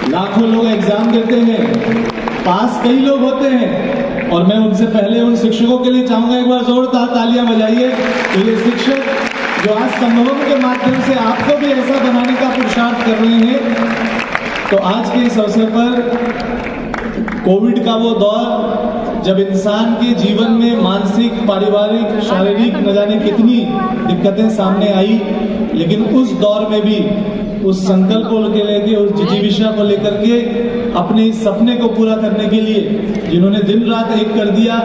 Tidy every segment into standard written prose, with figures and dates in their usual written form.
लाखों लोग एग्जाम देते हैं, पास कई लोग होते हैं, और मैं उनसे पहले उन शिक्षकों के लिए चाहूंगा एक बार जोरदार तालियां बजाइए। तो ये शिक्षक जो आज संभवों के माध्यम से आपको भी ऐसा बनाने का पुरुषार्थ कर रहे हैं। तो आज के इस अवसर पर कोविड का वो दौर जब इंसान के जीवन में मानसिक, पारिवारिक, शारीरिक न जाने कितनी दिक्कतें सामने आई, लेकिन उस दौर में भी उस संकल्प को लेके, उस जिजीविषा को लेकर के अपने इस सपने को पूरा करने के लिए जिन्होंने दिन रात एक कर दिया,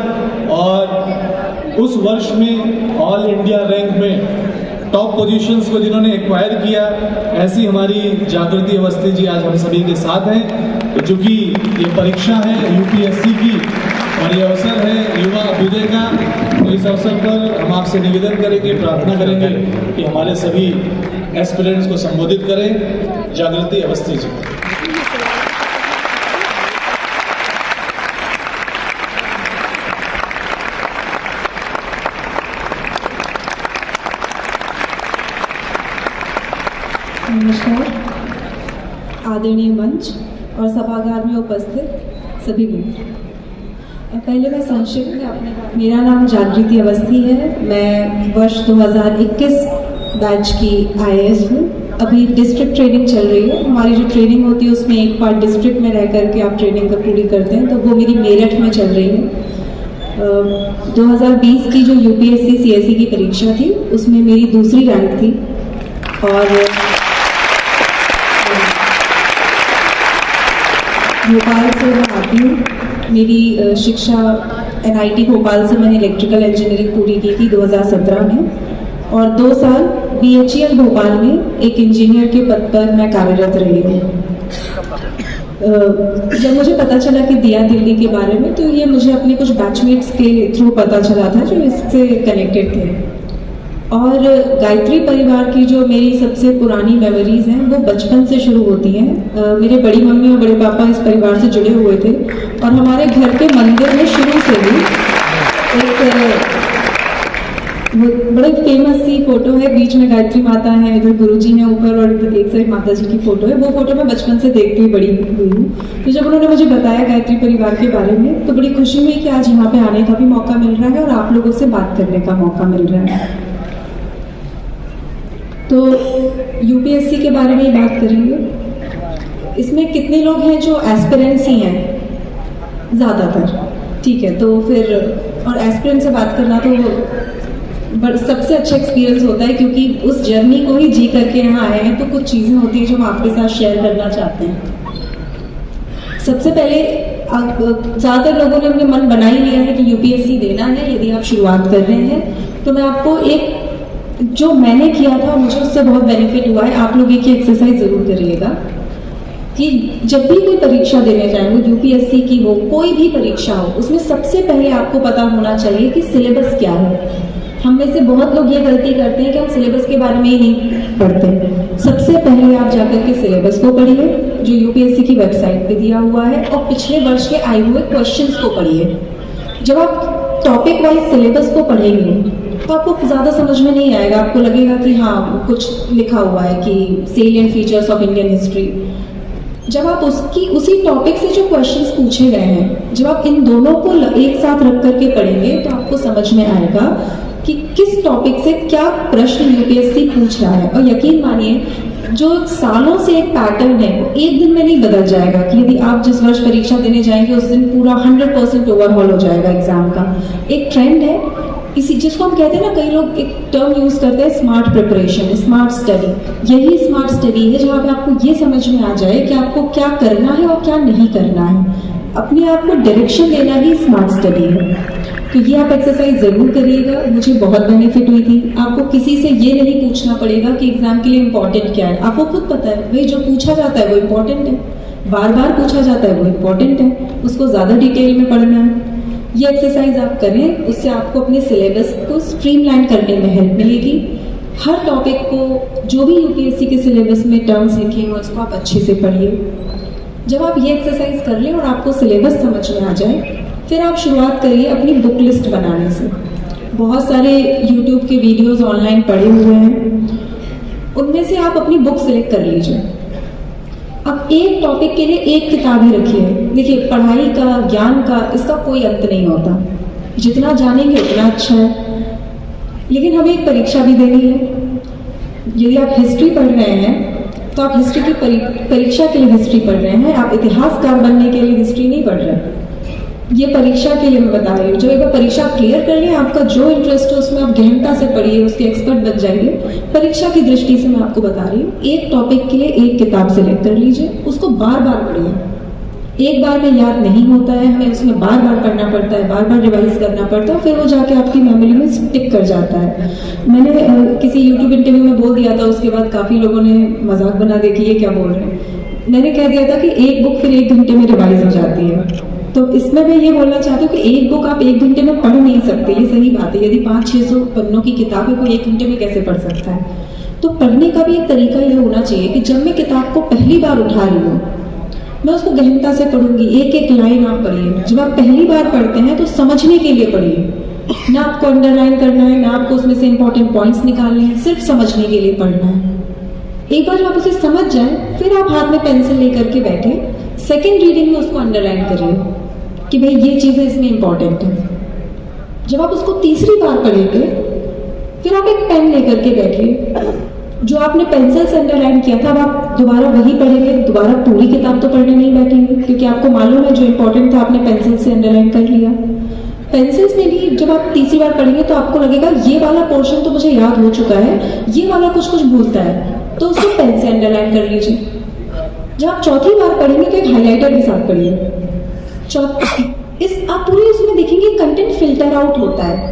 और उस वर्ष में ऑल इंडिया रैंक में टॉप पोजीशंस को जिन्होंने एक्वायर किया, ऐसी हमारी जागृति अवस्थी जी आज हम सभी के साथ हैं। तो चूंकि ये परीक्षा है यूपीएससी की और ये अवसर है युवा अभ्युदय का, तो इस अवसर पर हम आपसे निवेदन करेंगे, प्रार्थना करेंगे कि हमारे सभी एस्पिरेंट्स को संबोधित करें। जागृति अवस्थी जी। नमस्कार आदरणीय मंच और सभागार में उपस्थित सभी मित्र। पहले मैं संक्षिप्त में मेरा नाम जागृति अवस्थी है। मैं वर्ष 2021 बैच की IAS हूँ। अभी डिस्ट्रिक्ट ट्रेनिंग चल रही है। हमारी जो ट्रेनिंग होती है उसमें एक पार्ट डिस्ट्रिक्ट में रह करके आप ट्रेनिंग का पूरी करते हैं, तो वो मेरी मेरठ में चल रही है। 2020 की जो UPSC CSE की परीक्षा थी उसमें मेरी दूसरी रैंक थी, और भोपाल से मैं आती हूँ। मेरी शिक्षा NIT भोपाल से मैंने इलेक्ट्रिकल इंजीनियरिंग पूरी की थी 2017 में, और 2 साल BHEL भोपाल में एक इंजीनियर के पद पर मैं कार्यरत रही थी। जब मुझे पता चला कि दिया दिल्ली के बारे में, तो ये मुझे अपने कुछ बैचमेट्स के थ्रू पता चला था जो इससे कनेक्टेड थे। और गायत्री परिवार की जो मेरी सबसे पुरानी मेमोरीज हैं वो बचपन से शुरू होती हैं। मेरे बड़ी मम्मी और बड़े पापा इस परिवार से जुड़े हुए थे, और हमारे घर के मंदिर में शुरू से ही एक बड़ी फेमस सी फोटो है। बीच में गायत्री माता है, इधर गुरुजी हैं ऊपर, और इधर एक साइड माता जी की फोटो है। वो फोटो मैं बचपन से देखती हुई बड़ी हुई हूँ। तो जब उन्होंने मुझे बताया गायत्री परिवार के बारे में, तो बड़ी खुशी हुई कि आज यहाँ पे आने का भी मौका मिल रहा है और आप लोगों से बात करने का मौका मिल रहा है। तो UPSC के बारे में ही बात करेंगे। इसमें कितने लोग हैं जो एस्पिरेंट्स ही हैं? ज़्यादातर, ठीक है। तो फिर और एस्पिरेंट से बात करना तो सबसे अच्छा एक्सपीरियंस होता है, क्योंकि उस जर्नी को ही जी करके यहाँ आए हैं। तो कुछ चीज़ें होती हैं जो हम आपके साथ शेयर करना चाहते हैं। सबसे पहले ज़्यादातर लोगों ने अपने मन बना ही लिया है कि UPSC देना है। यदि आप शुरुआत कर रहे हैं तो मैं आपको एक जो मैंने किया था, मुझे उससे बहुत बेनिफिट हुआ है। आप लोग एक एक्सरसाइज जरूर करिएगा कि जब भी कोई परीक्षा देने जाए, वो UPSC की हो, कोई भी परीक्षा हो, उसमें सबसे पहले आपको पता होना चाहिए कि सिलेबस क्या है। हम में से बहुत लोग ये गलती करते हैं कि हम सिलेबस के बारे में ही नहीं पढ़ते। सबसे पहले आप जाकर के सिलेबस को पढ़िए जो UPSC की वेबसाइट पे दिया हुआ है, और पिछले वर्ष के आए हुए क्वेश्चंस को पढ़िए। जब आप टॉपिक वाइज सिलेबस को पढ़ेंगे तो आपको ज़्यादा समझ में नहीं आएगा। आपको लगेगा कि हाँ कुछ लिखा हुआ है कि salient features of Indian history. जब आप उसी टॉपिक से जो क्वेश्चंस पूछे गए हैं, जब आप इन दोनों को एक साथ रख करके पढ़ेंगे तो आपको समझ में आएगा कि किस टॉपिक से क्या प्रश्न UPSC पूछ रहा है। और यकीन मानिए, जो सालों से एक पैटर्न है वो एक दिन में नहीं बदल जाएगा। कि यदि आप जिस वर्ष परीक्षा देने जाएंगे उस दिन पूरा 100% ओवरहॉल हो जाएगा एग्जाम का। एक ट्रेंड है, इसी जिसको हम कहते हैं ना, कई लोग एक टर्म यूज करते हैं स्मार्ट प्रिपरेशन, स्मार्ट स्टडी। यही स्मार्ट स्टडी है जहाँ पे आपको ये समझ में आ जाए कि आपको क्या करना है और क्या नहीं करना है। अपने आप को डायरेक्शन देना ही स्मार्ट स्टडी है। तो ये आप एक्सरसाइज जरूर करिएगा। मुझे बहुत बेनिफिट हुई थी। आपको किसी से ये नहीं पूछना पड़ेगा कि एग्जाम के लिए इम्पोर्टेंट क्या है। आपको खुद पता है भाई जो पूछा जाता है वो इम्पोर्टेंट है, बार बार पूछा जाता है वो इम्पोर्टेंट है, उसको ज्यादा डिटेल में पढ़ना है। ये एक्सरसाइज आप करें, उससे आपको अपने सिलेबस को स्ट्रीमलाइन करने में हेल्प मिलेगी। हर टॉपिक को जो भी UPSC के सिलेबस में टर्म्स लिखे हैं उसको आप अच्छे से पढ़िए। जब आप ये एक्सरसाइज कर लें और आपको सिलेबस समझ में आ जाए, फिर आप शुरुआत करिए अपनी बुक लिस्ट बनाने से। बहुत सारे यूट्यूब के वीडियोस ऑनलाइन पड़े हुए हैं, उनमें से आप अपनी बुक सिलेक्ट कर लीजिए। अब एक टॉपिक के लिए एक किताब ही रखिए। देखिए, पढ़ाई का, ज्ञान का, इसका कोई अंत नहीं होता। जितना जानेंगे उतना अच्छा है, लेकिन हमें एक परीक्षा भी देनी है। यदि आप हिस्ट्री पढ़ रहे हैं तो आप हिस्ट्री की परीक्षा के लिए हिस्ट्री पढ़ रहे हैं, आप इतिहासकार बनने के लिए हिस्ट्री नहीं पढ़ रहे। ये परीक्षा के लिए मैं बता रही हूँ। जब एक बार परीक्षा क्लियर कर लिया, आपका जो इंटरेस्ट हो उसमें आप गहनता से पढ़िए, उसके एक्सपर्ट बन जाइए। परीक्षा की दृष्टि से मैं आपको बता रही हूँ, एक टॉपिक के लिए एक किताब सेलेक्ट कर लीजिए, उसको बार बार पढ़िए। एक बार में याद नहीं होता है, हमें उसमें बार बार पढ़ना पड़ता है, बार बार रिवाइज करना पड़ता है, फिर वो जाके आपकी मेमोरी में स्टिक कर जाता है। मैंने किसी यूट्यूब इंटरव्यू में बोल दिया था, उसके बाद काफी लोगों ने मजाक बना दिया कि ये क्या बोल रहे हैं। मैंने कह दिया था कि एक बुक फिर 1 घंटे में रिवाइज हो जाती है। तो इसमें मैं ये बोलना चाहती हूँ कि एक बुक आप 1 घंटे में पढ़ नहीं सकते, ये सही बात है। यदि 500-600 पन्नों की किताब है, कोई 1 घंटे में कैसे पढ़ सकता है? तो पढ़ने का भी एक तरीका यह होना चाहिए कि जब मैं किताब को पहली बार उठा रही हूँ, मैं उसको गहनता से पढ़ूंगी। एक एक लाइन आप पढ़िए। जब आप पहली बार पढ़ते हैं तो समझने के लिए पढ़िए, ना आपको अंडरलाइन करना है, ना आपको उसमें से इंपॉर्टेंट पॉइंट्स निकालने हैं, सिर्फ समझने के लिए पढ़ना है। एक बार जब आप उसे समझ जाए, फिर आप हाथ में पेंसिल लेकर के बैठे, सेकेंड रीडिंग में उसको अंडरलाइन करिए कि भाई ये चीजें इसमें इंपॉर्टेंट है। जब आप उसको तीसरी बार पढ़ेंगे, फिर आप एक पेन लेकर के बैठिए। जो आपने पेंसिल से अंडरलाइन किया था, अब आप दोबारा वही पढ़ेंगे। दोबारा पूरी किताब तो पढ़ने नहीं बैठेंगे, क्योंकि आपको मालूम है जो इंपॉर्टेंट था आपने पेंसिल से अंडरलाइन कर लिया। पेंसिल से भी जब आप तीसरी बार पढ़ेंगे तो आपको लगेगा ये वाला पोर्शन तो मुझे याद हो चुका है, ये वाला कुछ कुछ भूलता है, तो उसको पेन से अंडरलाइन कर लीजिए। जब आप चौथी बार पढ़ेंगे तो एक हाईलाइटर के साथ पढ़िए। आप पूरे उसमें देखेंगे कंटेंट फिल्टर आउट होता है।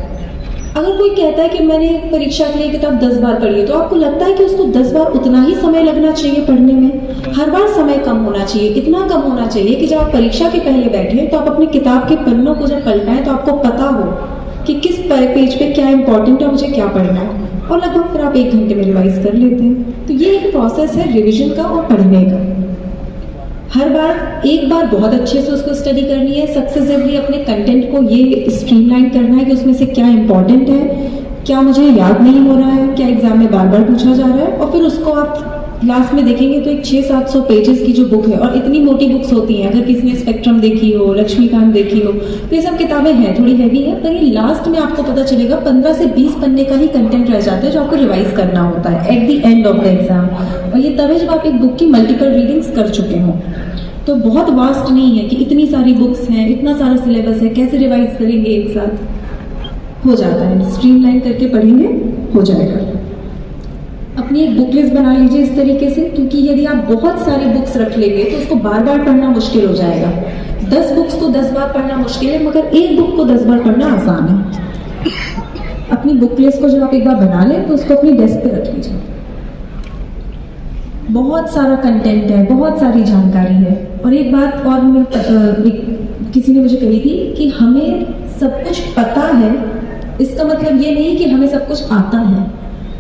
अगर कोई कहता है कि मैंने परीक्षा के लिए किताब 10 बार पढ़ी है, तो आपको लगता है कि उसको 10 बार उतना ही समय लगना चाहिए पढ़ने में? हर बार समय कम होना चाहिए। इतना कम होना चाहिए कि जब आप परीक्षा के पहले बैठे तो आप अपनी किताब के पन्नों को जब पलटाएं तो आपको पता हो कि किस पेज पे क्या इंपॉर्टेंट है, मुझे क्या पढ़ना है, और लगभग फिर आप 1 घंटे में रिवाइज कर लेते हैं। तो ये एक प्रोसेस है रिविजन का और पढ़ने का। हर बार एक बार बहुत अच्छे से उसको स्टडी करनी है, सक्सेसिवली अपने कंटेंट को ये स्ट्रीमलाइन करना है कि उसमें से क्या इंपॉर्टेंट है, क्या मुझे याद नहीं हो रहा है, क्या एग्जाम में बार बार पूछा जा रहा है, और फिर उसको आप लास्ट में देखेंगे तो एक 600-700 पेजेस की जो बुक है, और इतनी मोटी बुक्स होती हैं। अगर किसी ने स्पेक्ट्रम देखी हो, लक्ष्मीकांत देखी हो, तो ये सब किताबें हैं, थोड़ी हैवी है, पर ये लास्ट में आपको पता चलेगा 15 से 20 पन्ने का ही कंटेंट रह जाता है जो आपको रिवाइज करना होता है at the end of the exam. और ये तब है जब आप एक बुक की मल्टीपल रीडिंग्स कर चुके हों। तो बहुत वास्ट नहीं है कि इतनी सारी बुक्स हैं, इतना सारा सिलेबस है, कैसे रिवाइज करेंगे एक साथ? हो जाता है, स्ट्रीमलाइन करके पढ़ेंगे, हो जाएगा। अपनी एक बुक लिस्ट बना लीजिए इस तरीके से, क्योंकि यदि आप बहुत सारी बुक्स रख लेंगे तो उसको बार बार पढ़ना मुश्किल हो जाएगा। 10 बुक्स को 10 बार पढ़ना मुश्किल है, मगर एक बुक को 10 बार पढ़ना आसान है। अपनी बुक लिस्ट को जब आप एक बार बना लें तो उसको अपनी डेस्क पे रख लीजिए। बहुत सारा कंटेंट है, बहुत सारी जानकारी है। और एक बात और मैं किसी ने मुझे कही थी कि हमें सब कुछ पता है, इसका मतलब ये नहीं कि हमें सब कुछ आता है।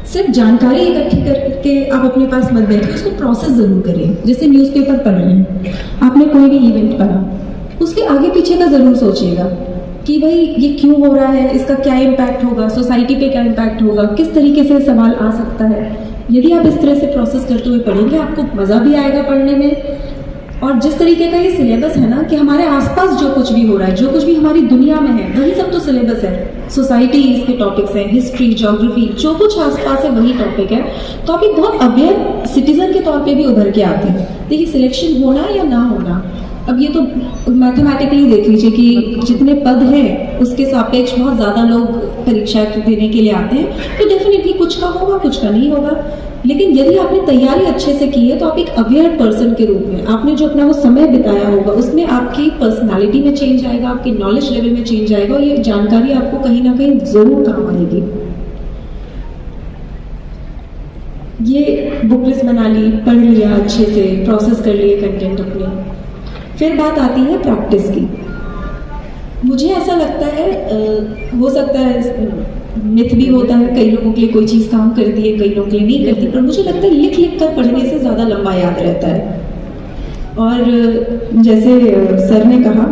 सिर्फ जानकारी इकट्ठी करके आप अपने पास मत बैठिए, उसको प्रोसेस जरूर करिए। जैसे न्यूज़पेपर पढ़ रहे हैं, आपने कोई भी इवेंट पढ़ा, उसके आगे पीछे का जरूर सोचिएगा कि भाई ये क्यों हो रहा है, इसका क्या इम्पैक्ट होगा, सोसाइटी पे क्या इम्पैक्ट होगा, किस तरीके से सवाल आ सकता है। यदि आप इस तरह से प्रोसेस करते हुए पढ़ेंगे, आपको मजा भी आएगा पढ़ने में। और जिस तरीके का ये सिलेबस है ना, कि हमारे आसपास जो कुछ भी हो रहा है, जो कुछ भी हमारी दुनिया में है, वही सब तो सिलेबस है। सोसाइटी इसके टॉपिक्स हैं, हिस्ट्री, ज्योग्राफी, जो कुछ आसपास है वही टॉपिक है। तो आप एक बहुत अवेयर सिटीजन के तौर पे भी उभर के आते हैं। देखिए, सिलेक्शन होना या ना होना, अब ये तो मैथमेटिकली देख लीजिए कि जितने पद हैं उसके सापेक्ष बहुत ज़्यादा लोग परीक्षा देने के लिए आते हैं, तो डेफिनेटली कुछ का होगा, कुछ का नहीं होगा। लेकिन यदि आपने तैयारी अच्छे से की है तो आप एक अवेयर पर्सन के रूप में, आपने जो अपना वो समय बिताया होगा, उसमें आपकी पर्सनालिटी में चेंज आएगा, आपके नॉलेज लेवल में चेंज आएगा, और ये जानकारी आपको कहीं ना कहीं जरूर काम आएगी। ये बुक लिस्ट बना ली, पढ़ लिया अच्छे से, प्रोसेस कर लिए कंटेंट अपने। फिर बात आती है प्रैक्टिस की। मुझे ऐसा लगता है, हो सकता है मिथ भी होता है, कई लोगों के लिए कोई चीज़ काम करती है, कई लोगों के लिए नहीं करती, पर मुझे लगता है लिख लिख कर पढ़ने से ज़्यादा लंबा याद रहता है। और जैसे सर ने कहा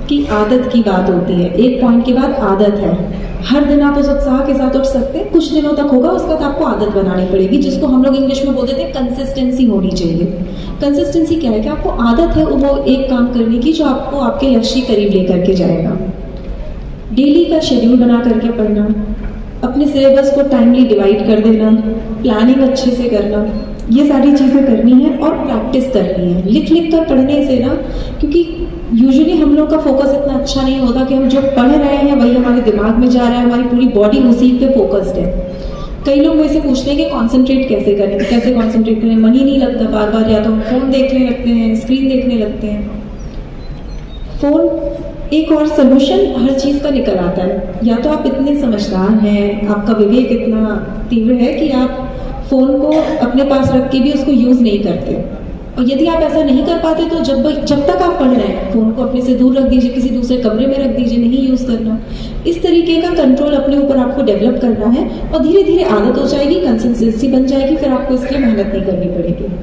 कि कि आदत की बात होती है, एक पॉइंट के बाद आदत है। हर दिन आप उस उत्साह के साथ उठ सकते हैं, कुछ दिनों तक होगा, उसके बाद आपको आदत बनानी पड़ेगी, जिसको हम लोग इंग्लिश में बोलते थे कंसिस्टेंसी होनी चाहिए। कंसिस्टेंसी क्या है कि आपको आदत है वो एक काम करने की जो आपको आपके लक्ष्य के करीब लेकर के जाएगा। डेली का शेड्यूल बना करके पढ़ना, अपने सिलेबस को टाइमली डिवाइड कर देना, प्लानिंग अच्छे से करना, ये सारी चीज़ें करनी है और प्रैक्टिस करनी है। लिख लिख कर पढ़ने से ना, क्योंकि यूजुअली हम लोग का फोकस इतना अच्छा नहीं होता कि हम जो पढ़ रहे हैं वही हमारे दिमाग में जा रहा है, हमारी पूरी बॉडी उसी पे फोकस्ड है। कई लोग मुझसे पूछते हैं कि कॉन्सेंट्रेट कैसे करें, कैसे कॉन्सेंट्रेट करें, मन ही नहीं लगता बार बार, या तो हम फ़ोन देखने लगते हैं, स्क्रीन देखने लगते हैं। फ़ोन एक और सोल्यूशन हर चीज़ का निकल आता है, या तो आप इतने समझदार हैं, आपका विवेक इतना तीव्र है कि आप फ़ोन को अपने पास रख के भी उसको यूज़ नहीं करते, और यदि आप ऐसा नहीं कर पाते तो जब तक आप पढ़ रहे हैं फ़ोन को अपने से दूर रख दीजिए, किसी दूसरे कमरे में रख दीजिए, नहीं यूज़ करना। इस तरीके का कंट्रोल अपने ऊपर आपको डेवलप करना है, और धीरे धीरे आदत हो जाएगी, कंसिस्टेंसी बन जाएगी, फिर आपको इसके लिए मेहनत नहीं करनी पड़ेगी।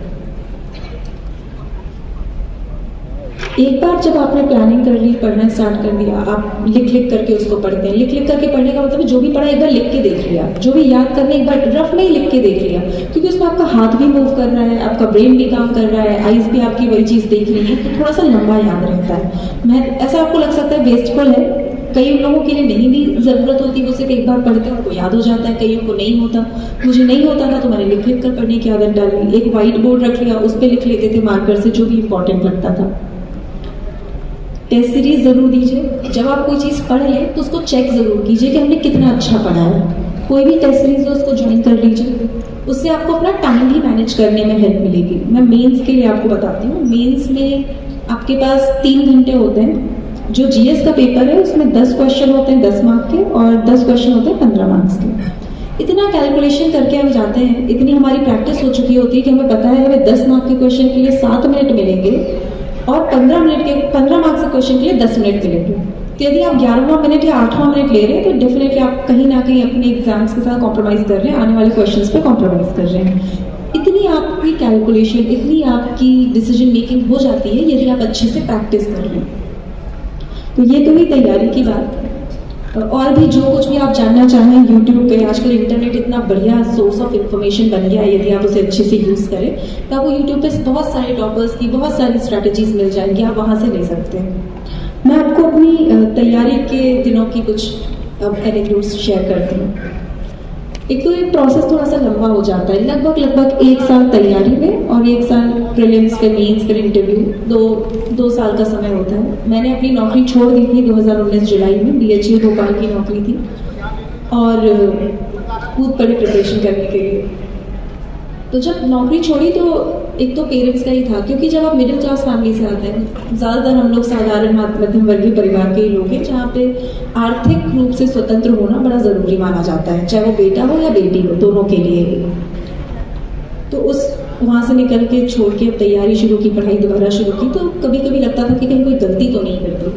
एक बार जब आपने प्लानिंग कर ली, पढ़ना स्टार्ट कर दिया, आप लिख लिख करके उसको पढ़ते हैं। लिख लिख करके पढ़ने का मतलब जो भी पढ़ा एक बार लिख के देख लिया, जो भी याद करने एक बार रफ में ही लिख के देख लिया, क्योंकि उसमें आपका हाथ भी मूव कर रहा है, आपका ब्रेन भी काम कर रहा है, आइज भी आपकी वही चीज़ देख रही है, तो थोड़ा सा लंबा याद रहता है। ऐसा आपको लग सकता है वेस्टफुल है, कई लोगों के लिए नहीं भी ज़रूरत होती, वो सिर्फ एक बार पढ़ते हैं उनको याद हो जाता है, कईयों को नहीं होता। मुझे नहीं होता था तो मैंने लिख लिख कर पढ़ने की आदत डाली। एक व्हाइट बोर्ड रख लिया, उस पर लिख लेते थे मार्कर से जो भी इंपॉर्टेंट लगता था। टेस्ट सीरीज ज़रूर दीजिए, जब आप कोई चीज़ पढ़ लें तो उसको चेक ज़रूर कीजिए कि हमने कितना अच्छा पढ़ा है। कोई भी टेस्ट सीरीज हो उसको ज्वाइन कर लीजिए, उससे आपको अपना टाइम भी मैनेज करने में हेल्प मिलेगी। मैं मेंस के लिए आपको बताती हूँ, मेंस में आपके पास 3 घंटे होते हैं। जो जीएस का पेपर है उसमें 10 क्वेश्चन होते हैं 10 मार्क के, और 10 क्वेश्चन होते हैं 15 मार्क्स के। इतना कैलकुलेशन करके हम जाते हैं, इतनी हमारी प्रैक्टिस हो चुकी होती है कि हमें पता है हमें 10 मार्क के क्वेश्चन के लिए 7 मिनट मिलेंगे, और 15 मार्क्स के क्वेश्चन के लिए 10 मिनट मिलेंगे। तो यदि आप 11वां मिनट या 8वां मिनट ले रहे हैं तो डेफिनेटली आप कहीं ना कहीं अपने एग्जाम्स के साथ कॉम्प्रोमाइज़ कर रहे हैं, आने वाले क्वेश्चंस पे कॉम्प्रोमाइज़ कर रहे हैं। इतनी आपकी कैलकुलेशन, इतनी आपकी डिसीजन मेकिंग हो जाती है यदि आप अच्छे से प्रैक्टिस कर लें। तो ये तो हुई तैयारी की बात। और भी जो कुछ भी आप जानना चाहें यूट्यूब पे, आजकल इंटरनेट इतना बढ़िया सोर्स ऑफ इंफॉर्मेशन बन गया है, यदि आप उसे अच्छे से यूज़ करें तो आपको यूट्यूब पे बहुत सारे टॉपर्स की बहुत सारी स्ट्रैटेजीज मिल जाएंगी, आप वहाँ से ले सकते हैं। मैं आपको अपनी तैयारी के दिनों की कुछ एनेक्डोट्स शेयर करती हूँ। एक तो ये प्रोसेस थोड़ा सा लंबा हो जाता है, लगभग 1 साल तैयारी में और 1 साल प्रीलिम्स फिर मेंस फिर इंटरव्यू, 2 साल का समय होता है। मैंने अपनी नौकरी छोड़ दी थी 2019 जुलाई में, बीएचयू भोपाल की नौकरी थी, और कूद पड़े प्रिपरेशन करने के लिए। तो जब नौकरी छोड़ी तो एक तो पेरेंट्स का ही था, क्योंकि जब आप मिडिल क्लास फैमिली से आते हैं, ज़्यादातर हम लोग साधारण मध्यम वर्गीय परिवार के ही लोग हैं, जहाँ पे आर्थिक रूप से स्वतंत्र होना बड़ा ज़रूरी माना जाता है, चाहे वो बेटा हो या बेटी हो, दोनों के लिए ही। तो उस वहाँ से निकल के छोड़ के अब तैयारी शुरू की, पढ़ाई दोबारा शुरू की, तो कभी कभी लगता था कि कहीं कोई गलती तो नहीं करती।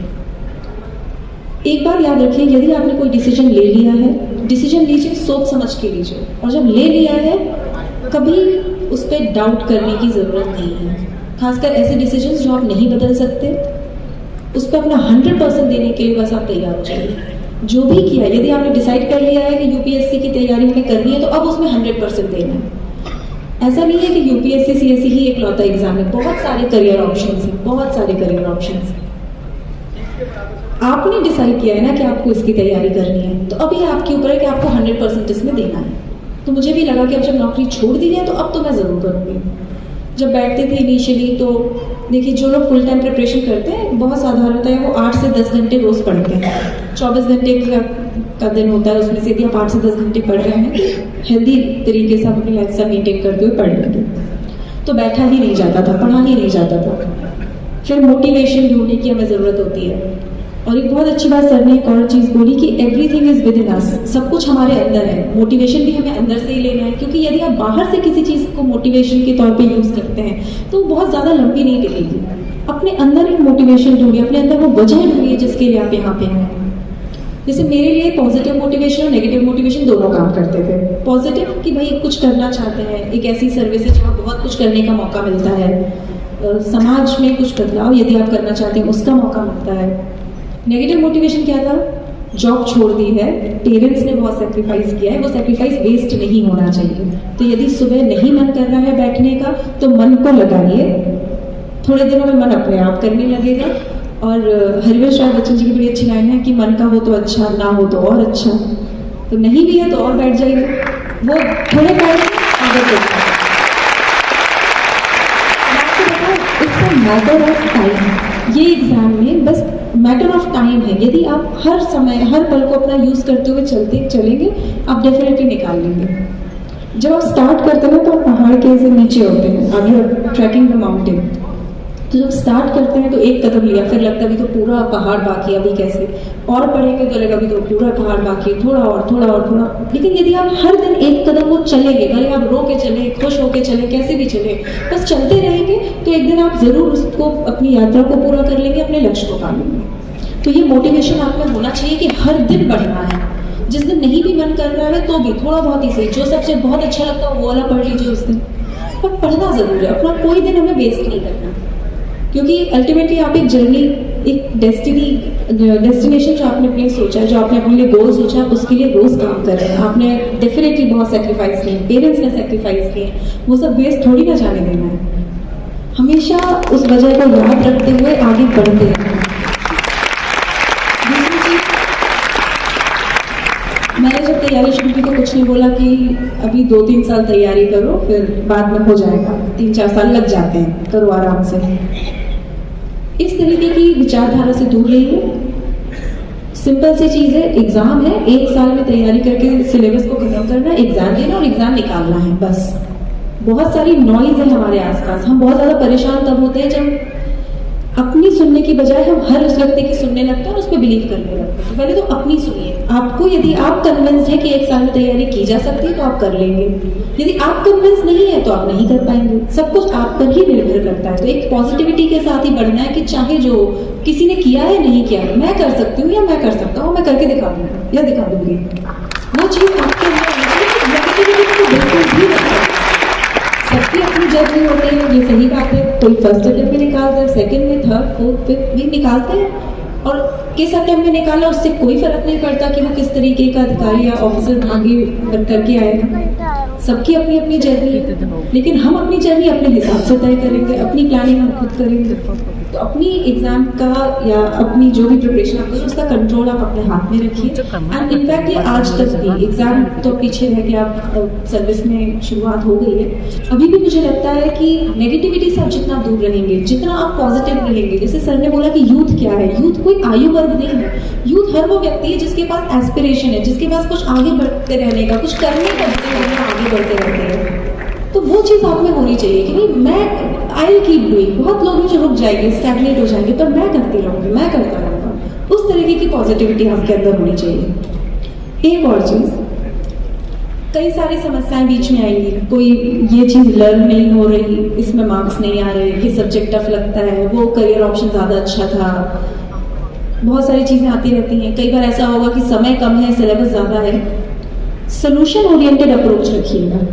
एक बार याद रखिए, यदि आपने कोई डिसीजन ले लिया है, डिसीजन लीजिए, सोच समझ के लीजिए, और जब ले लिया है कभी उस पर डाउट करने की ज़रूरत नहीं है। खासकर ऐसे डिसीजंस जो आप नहीं बदल सकते, उस पर अपना 100% देने के लिए बस आप तैयार हो जाइए। जो भी किया, यदि आपने डिसाइड कर लिया है कि यूपीएससी की तैयारी हमें करनी है, तो अब उसमें 100% देना है। ऐसा नहीं है कि यूपीएससी सीएससी ही एक लौता एग्जाम है, बहुत सारे करियर ऑप्शंस हैं, बहुत सारे करियर ऑप्शंस हैं। आपने डिसाइड किया है ना कि आपको इसकी तैयारी करनी है, तो अभी आपके ऊपर है कि आपको 100% इसमें देना है। तो मुझे भी लगा कि अब जब नौकरी छोड़ दी है तो अब तो मैं ज़रूर करूँगी। जब बैठते थे इनिशियली तो देखिए, जो लोग फुल टाइम प्रिपरेशन करते हैं, बहुत साधारणतः है वो 8 से 10 घंटे रोज़ पढ़ते हैं। 24 घंटे का दिन होता है, उसमें से यदि आप 8 से 10 घंटे पढ़ रहे हैं तो हेल्दी तरीके से अपनी लाइफ स्टाइल मेंटेन करते हुए पढ़ लेंगे। तो बैठा ही नहीं जाता था, पढ़ा ही नहीं जाता था। फिर मोटिवेशन ढूंढने की हमें ज़रूरत होती है। और एक बहुत अच्छी बात सर ने एक और चीज़ बोली कि एवरीथिंग इज विद इन अस, सब कुछ हमारे अंदर है। मोटिवेशन भी हमें अंदर से ही लेना है, क्योंकि यदि आप बाहर से किसी चीज़ को मोटिवेशन के तौर पे यूज़ करते हैं तो बहुत ज़्यादा लंबी नहीं टिकेगी। अपने अंदर एक मोटिवेशन ढूंढिए, अपने अंदर वो वजह ढूंढिए जिसके लिए आप यहाँ पे हैं। जैसे मेरे लिए पॉजिटिव मोटिवेशन और नेगेटिव मोटिवेशन दोनों काम करते थे। पॉजिटिव कि भाई कुछ करना चाहते हैं, एक ऐसी सर्विस है जहाँ बहुत कुछ करने का मौका मिलता है, समाज में कुछ बदलाव यदि आप करना चाहते हैं उसका मौका मिलता है। नेगेटिव मोटिवेशन क्या था? जॉब छोड़ दी है, पेरेंट्स ने बहुत सेक्रीफाइस किया है, वो सेक्रीफाइस वेस्ट नहीं होना चाहिए। तो यदि सुबह नहीं मन कर रहा है बैठने का तो मन को लगाइए, थोड़े दिनों में मन अपने आप करने लगेगा। और हरिवंश राय बच्चन जी की बड़ी अच्छी लाइन है कि मन का हो तो अच्छा, ना हो तो और अच्छा। तो नहीं भी है तो और बैठ जाइए, वो थोड़े टाइम आदत होता है। It's a matter of time. ये एग्जाम में बस मैटर ऑफ टाइम है। यदि आप हर समय हर पल को अपना यूज करते हुए चलेंगे, आप डेफिनेटली निकाल लेंगे। जब आप स्टार्ट करते हैं तो आप पहाड़ के से नीचे होते हैं, आगे ट्रैकिंग द माउंटेन। तो जब स्टार्ट करते हैं तो एक कदम लिया, फिर लगता है अभी तो पूरा पहाड़ बाकी है, अभी कैसे और पढ़ेंगे तो लगेगा अभी तो पूरा पहाड़ बाकी है, थोड़ा और थोड़ा और थोड़ा। लेकिन यदि आप हर दिन एक कदम वो चलेंगे, भले आप रो के चले, खुश होके चले, कैसे भी चले, बस चलते रहेंगे तो एक दिन आप जरूर उसको, अपनी यात्रा को पूरा कर लेंगे, अपने लक्ष्य को पा लेंगे। तो ये मोटिवेशन आपको होना चाहिए कि हर दिन बढ़ना है। जिस दिन नहीं भी मन कर रहा है तो भी थोड़ा बहुत ही सही, जो सबसे बहुत अच्छा लगता है वो वाला पढ़ लीजिए उस दिन, पर पढ़ना जरूर है। अपना कोई दिन हमें वेस्ट नहीं करना, क्योंकि अल्टीमेटली आप एक जर्नी, एक डेस्टिनेशन जो आपने अपने लिए सोचा है, जो आपने अपने लिए गोल सोचा है, उसके लिए रोज काम कर रहे हैं। आपने डेफिनेटली बहुत सेक्रीफाइस किए, पेरेंट्स ने सेक्रीफाइस किए, वो सब वेस्ट थोड़ी ना जाने देना है। हमेशा उस वजह को याद रखते हुए आगे बढ़ते रहना। दूसरी चीज, मैंने जब तैयारी शुरू की तो कुछ नहीं बोला कि अभी 2-3 साल तैयारी करो फिर बाद में हो जाएगा, 3-4 साल लग जाते हैं, करो आराम से। इस तरीके की विचारधारा से दूर रहिए। सिंपल सी चीज है, एग्जाम है, 1 साल में तैयारी करके सिलेबस को खत्म करना, एग्जाम देना और एग्जाम निकालना है, बस। बहुत सारी नॉइज है हमारे आसपास, हम बहुत ज्यादा परेशान तब होते हैं जब अपनी सुनने की बजाय हम हर उस व्यक्ति की सुनने लगते हैं और उस पर बिलीव करने लगते हैं। तो पहले तो अपनी सुनिए। आपको यदि आप कन्विंस्ड है कि 1 साल में तैयारी की जा सकती है तो आप कर लेंगे, यदि आप कन्विंस नहीं है तो आप नहीं कर पाएंगे। सब कुछ आप पर ही निर्भर करता है। तो एक पॉजिटिविटी के साथ ही बढ़ना है कि चाहे जो किसी ने किया है नहीं किया है, मैं कर सकती हूँ या मैं कर सकता हूँ, मैं करके दिखा दूंगा या दिखा दूंगी। वो चीज आपके अंदर नेगेटिविटी को बिल्कुल भी नहीं। सबकी अपनी जर्नी होती है, ये सही बात है। कोई फर्स्ट अटेम्प्ट में निकालता है, सेकंड में, थर्ड, फोर्थ, फिफ्थ भी निकालते हैं, और किस अटेम्प्ट में निकाला उससे कोई फर्क नहीं पड़ता कि वो किस तरीके का अधिकारी या ऑफिसर आगे बन करके आएगा। सबकी अपनी अपनी जर्नी है, लेकिन हम अपनी जर्नी अपने हिसाब से तय करेंगे, अपनी प्लानिंग हम खुद करेंगे। तो अपनी एग्जाम का या अपनी जो भी प्रिपरेशन आप करें उसका कंट्रोल आप अपने हाथ में रखिए। एंड इनफैक्ट ये आज तक भी, एग्जाम तो पीछे रह गया, आप सर्विस में शुरुआत हो गई है, अभी भी मुझे लगता है कि नेगेटिविटी से आप जितना दूर रहेंगे, जितना आप पॉजिटिव रहेंगे। जैसे सर ने बोला कि यूथ क्या है, यूथ कोई आयु वर्ग नहीं है। यूथ हर वो व्यक्ति है जिसके पास एस्पिरेशन है, जिसके पास कुछ आगे बढ़ते रहने का, कुछ करने का, आगे बढ़ते रहते हैं। तो वो चीज़ आप में होनी चाहिए कि नहीं, मैं आई कीप डूइंग। बहुत लोग हैं जो रुक जाएंगे, स्टैग्नेट हो जाएंगे, पर मैं करती रहूँगी, मैं करता रहूँगा। उस तरीके की पॉजिटिविटी आपके अंदर होनी चाहिए। एक और चीज़, कई सारी समस्याएं बीच में आएंगी। कोई ये चीज़ लर्न नहीं हो रही, इसमें मार्क्स नहीं आ रहे, कि सब्जेक्ट टफ लगता है, वो करियर ऑप्शन ज़्यादा अच्छा था, बहुत सारी चीज़ें आती रहती हैं। कई बार ऐसा होगा कि समय कम है, सिलेबस ज़्यादा है। सोल्यूशन ओरिएंटेड अप्रोच रखिएगा।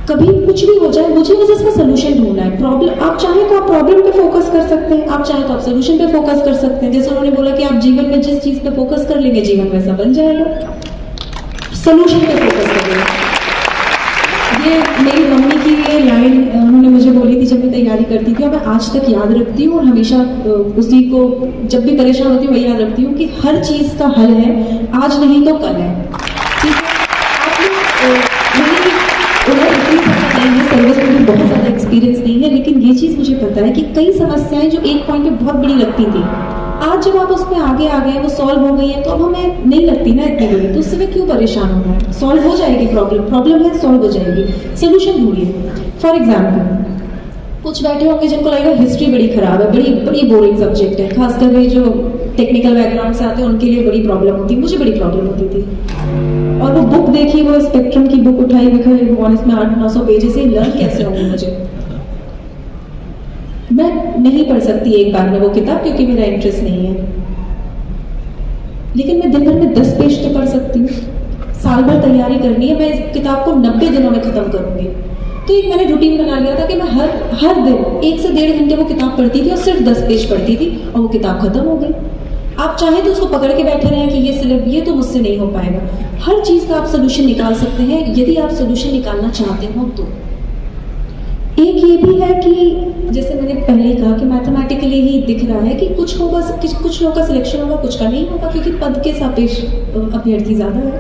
कभी कुछ भी हो जाए, मुझे बस इसका सोल्यूशन ढूंढना है। प्रॉब्लम, आप चाहें तो आप प्रॉब्लम पे फोकस कर सकते हैं, आप चाहें तो आप सोल्यूशन पे फोकस कर सकते हैं। जैसे उन्होंने बोला कि आप जीवन में जिस चीज पे फोकस कर लेंगे जीवन वैसा बन जाएगा। सोल्यूशन पे फोकस करिए। ये मेरी मम्मी की ये लाइन उन्होंने मुझे बोली थी जब मैं तैयारी करती थी, और मैं आज तक याद रखती हूँ, और हमेशा उसी को जब भी परेशान होती हूँ वही याद रखती हूँ कि हर चीज का हल है, आज नहीं तो कल है। ठीक है, सर्विस में भी बहुत ज़्यादा एक्सपीरियंस नहीं है, लेकिन ये चीज़ मुझे पता है कि कई समस्याएं जो एक पॉइंट पे बहुत बड़ी लगती थी, आज जब आप उसमें आगे आ गए, वो सॉल्व हो गई है, तो अब हमें नहीं लगती ना इतनी बड़ी, तो उससे क्यों परेशान होना है। सॉल्व हो जाएगी प्रॉब्लम है, सॉल्व हो जाएगी। सोल्यूशन ढूंढिए। फॉर एग्जाम्पल, कुछ बैठे होंगे जिनको लगेगा हिस्ट्री बड़ी खराब है, बड़ी बोरिंग सब्जेक्ट है, खासकर जो टेक्निकल बैकग्राउंड से आते हैं उनके लिए बड़ी प्रॉब्लम होती है। मुझे बड़ी प्रॉब्लम होती थी, और वो बुक देखी, वो स्पेक्ट्रम की बुक उठाई, भगवान इसमें 800-900 पेजेस है, लर्न कैसे होंगे मुझे। मैं नहीं पढ़ सकती एक बार में वो किताब, क्योंकि मेरा इंटरेस्ट नहीं है, लेकिन मैं दिन भर में 10 पेज तो पढ़ सकती हूँ। साल भर तैयारी करनी है, मैं इस किताब को 90 दिनों में खत्म करूंगी। तो एक मैंने रूटीन बना लिया था कि मैं हर दिन 1 से 1.5 घंटे वो किताब पढ़ती थी और सिर्फ 10 पेज पढ़ती थी, और वो किताब खत्म हो गई। आप चाहें तो उसको पकड़ के बैठे रहें कि ये सिर्फ ये तो मुझसे नहीं हो पाएगा। हर चीज़ का आप सोल्यूशन निकाल सकते हैं यदि आप सोल्यूशन निकालना चाहते हो तो। एक ये भी है कि जैसे मैंने पहले कहा कि मैथमेटिकली ही दिख रहा है कि कुछ होगा, कुछ लोगों का सिलेक्शन होगा, कुछ का नहीं होगा, क्योंकि पद के सापेक्ष अभ्यर्थी ज़्यादा है।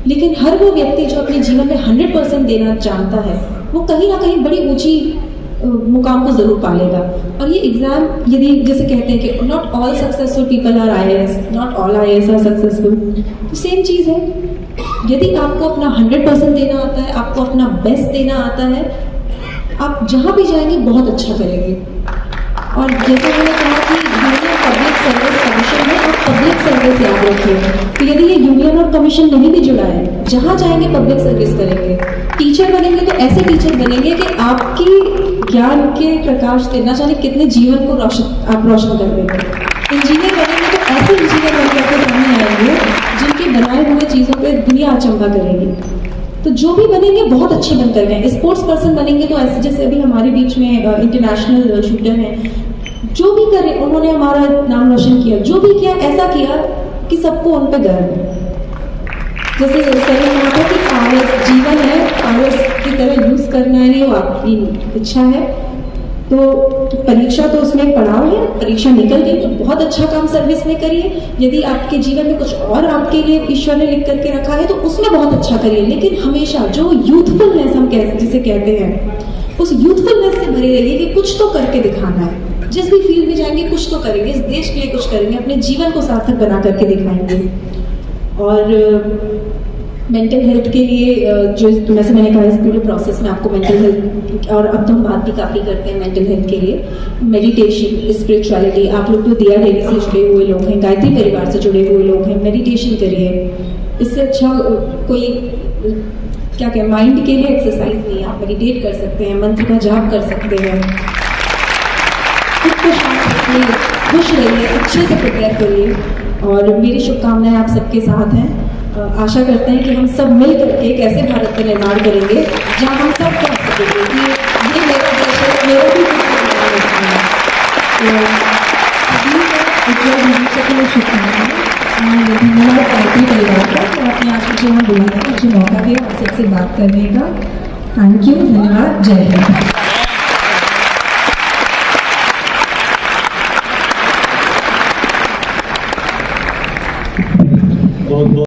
लेकिन हर वो व्यक्ति जो अपने जीवन में 100% देना जानता है वो कहीं ना कहीं बड़ी ऊंची मुकाम को जरूर पालेगा। और ये एग्जाम यदि जैसे कहते हैं कि not all successful people are IAS, not all IAS are successful, तो सेम चीज़ है। यदि आपको अपना 100% देना आता है, आपको अपना बेस्ट देना आता है, आप जहाँ भी जाएंगे बहुत अच्छा करेंगे। और जैसे मैंने कहा कि यूनियन पब्लिक सर्विस कमीशन है, आप पब्लिक सर्विस याद रखिए। तो यदि ये यूनियन और कमीशन नहीं भी जुड़ा है, जहाँ जाएंगे पब्लिक सर्विस करेंगे। टीचर बनेंगे तो ऐसे टीचर बनेंगे कि आपकी ज्ञान के प्रकाश से न जाने कितने जीवन को आप रोशन कर देंगे। इंजीनियर बनेंगे तो ऐसे इंजीनियर बन करके सामने आएंगे जिनके बनाए हुए चीज़ों पर दुनिया अचंभा करेगी। तो जो भी बनेंगे बहुत अच्छे बन कर गए। स्पोर्ट्स पर्सन बनेंगे तो ऐसे जैसे अभी हमारे बीच में इंटरनेशनल शूटर हैं, जो भी करे उन्होंने हमारा नाम रोशन किया, जो भी किया ऐसा किया कि सबको उन पर गर्व है। जैसे सर ने कहा था कि IAS जीवन है, IAS की तरह यूज़ करना है, वो आपकी इच्छा है। तो परीक्षा तो उसमें एक पड़ाव है, परीक्षा निकल गई तो बहुत अच्छा काम सर्विस में करिए। यदि आपके जीवन में कुछ और आपके लिए ईश्वर ने लिख करके रखा है तो उसमें बहुत अच्छा करिए। लेकिन हमेशा जो यूथफुलनेस हम जिसे कहते हैं, उस यूथफुलनेस से भरे रहिए कि कुछ तो करके दिखाना है। जिस भी फील्ड में जाएंगे कुछ तो करेंगे, इस देश के लिए कुछ करेंगे, अपने जीवन को सार्थक बना करके दिखाएंगे। और मेंटल हेल्थ के लिए जो जैसे मैंने कहा इस पूरे प्रोसेस में आपको मेंटल हेल्थ, और अब तो हम बात भी काफ़ी करते हैं मेंटल हेल्थ के लिए, मेडिटेशन, स्पिरिचुअलिटी। आप लोग तो दिया डेली से जुड़े हुए लोग हैं, गायत्री परिवार से जुड़े हुए लोग हैं, मेडिटेशन करिए। इससे अच्छा कोई क्या कहें, माइंड के लिए एक्सरसाइज नहीं है। आप मेडिटेट कर सकते हैं, मंत्र का जाप कर सकते हैं, खुद को शांत रखिए, खुश रहिए, अच्छे से प्रिपेयर करिए। और मेरी शुभकामनाएं आप सबके साथ हैं। आशा करते हैं कि हम सब मिल करके एक ऐसे भारत का निर्माण करेंगे जहां हम सब कह सकेंगे कि ये मेरा देश है, मेरा भी कुछ करना है। तो सभी को शुभकामनाएं। धन्यवाद गायत्री परिवार का कि आपने आज मुझे यहाँ बुलाया, मुझे मौका दिया आप सबसे बात करने का। थैंक यू, धन्यवाद, जय हिंद।